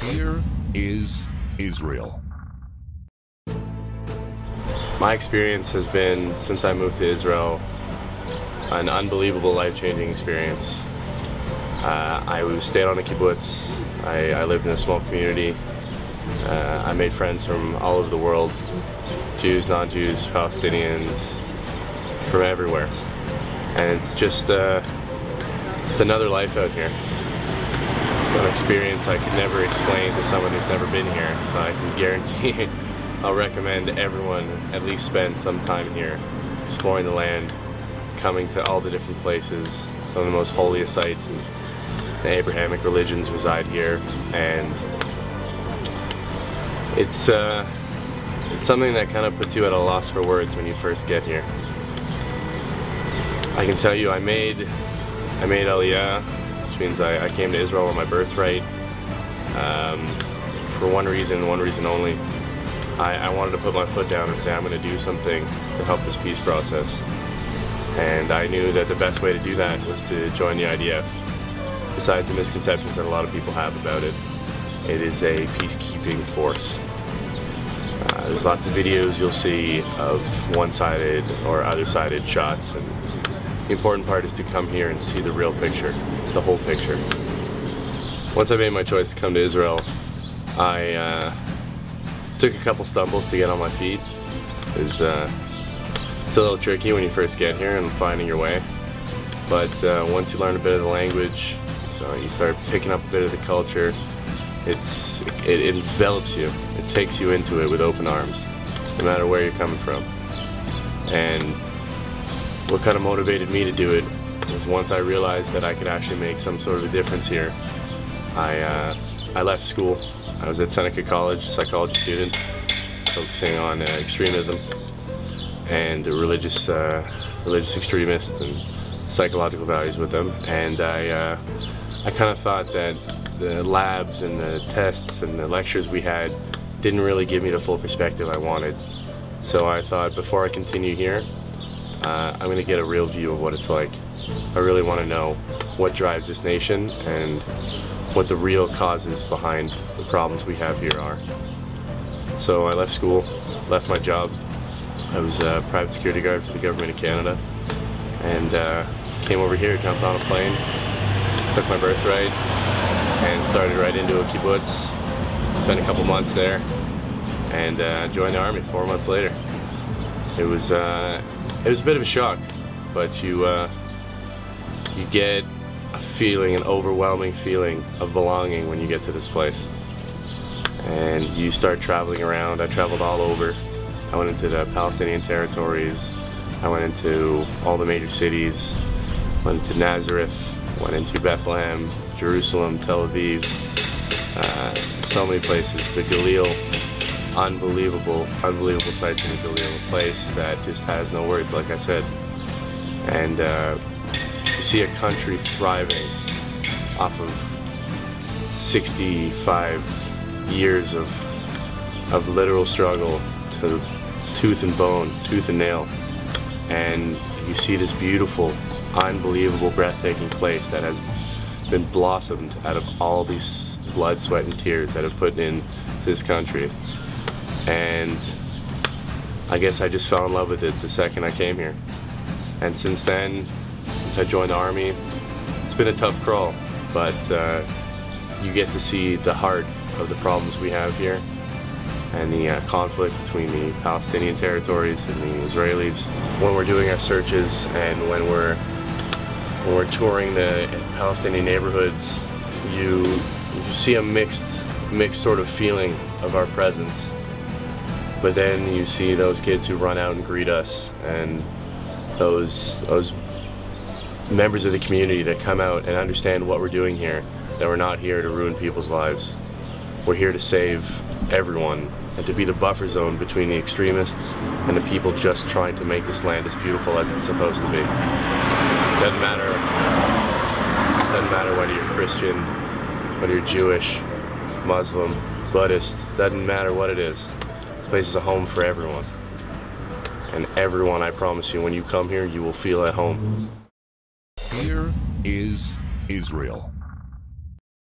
Here is Israel. My experience has been, since I moved to Israel, an unbelievable life-changing experience. I stayed on a kibbutz. I lived in a small community. I made friends from all over the world, Jews, non-Jews, Palestinians, from everywhere. And it's just, it's another life out here. It's an experience I could never explain to someone who's never been here, so I can guarantee I'll recommend everyone at least spend some time here, exploring the land, coming to all the different places. Some of the most holiest sites and the Abrahamic religions reside here, and it's something that kind of puts you at a loss for words when you first get here. I can tell you I made Aliyah, which means I came to Israel on my birthright, for one reason and one reason only. I wanted to put my foot down and say I'm going to do something to help this peace process. And I knew that the best way to do that was to join the IDF. Besides the misconceptions that a lot of people have about it, it is a peacekeeping force. There's lots of videos you'll see of one-sided or other-sided shots, and the important part is to come here and see the real picture, the whole picture. Once I made my choice to come to Israel, I took a couple stumbles to get on my feet. It's a little tricky when you first get here and finding your way, but once you learn a bit of the language, so you start picking up a bit of the culture, it envelops you. It takes you into it with open arms, no matter where you're coming from. And what kind of motivated me to do it was once I realized that I could actually make some sort of a difference here, I left school. I was at Seneca College, psychology student, focusing on extremism and religious extremists and psychological values with them. And I kind of thought that the labs and the tests and the lectures we had didn't really give me the full perspective I wanted. So I thought, before I continue here, I'm going to get a real view of what it's like. I really want to know what drives this nation and what the real causes behind the problems we have here are. So I left school, left my job. I was a private security guard for the government of Canada, and came over here, jumped on a plane, took my birthright, and started right into a kibbutz. Spent a couple months there, and joined the army 4 months later. It was a bit of a shock, but you get a feeling, an overwhelming feeling of belonging when you get to this place. And you start traveling around. I traveled all over. I went into the Palestinian territories. I went into all the major cities. Went into Nazareth. Went into Bethlehem, Jerusalem, Tel Aviv. So many places. The Galil. Unbelievable sights in the Galil. A place that just has no words, like I said. And you see a country thriving off of 65 years of literal struggle to tooth and bone, tooth and nail. And you see this beautiful, unbelievable, breathtaking place that has been blossomed out of all these blood, sweat, and tears that have put into this country. And I guess I just fell in love with it the second I came here. And since then, since I joined the army, it's been a tough crawl, but you get to see the heart of the problems we have here, and the conflict between the Palestinian territories and the Israelis. When we're doing our searches and when we're touring the Palestinian neighborhoods, you see a mixed sort of feeling of our presence. But then you see those kids who run out and greet us, and those members of the community that come out and understand what we're doing here, that we're not here to ruin people's lives. We're here to save everyone and to be the buffer zone between the extremists and the people just trying to make this land as beautiful as it's supposed to be. Doesn't matter whether you're Christian, whether you're Jewish, Muslim, Buddhist, doesn't matter what it is. This place is a home for everyone. And everyone, I promise you, when you come here, you will feel at home. Here is Israel.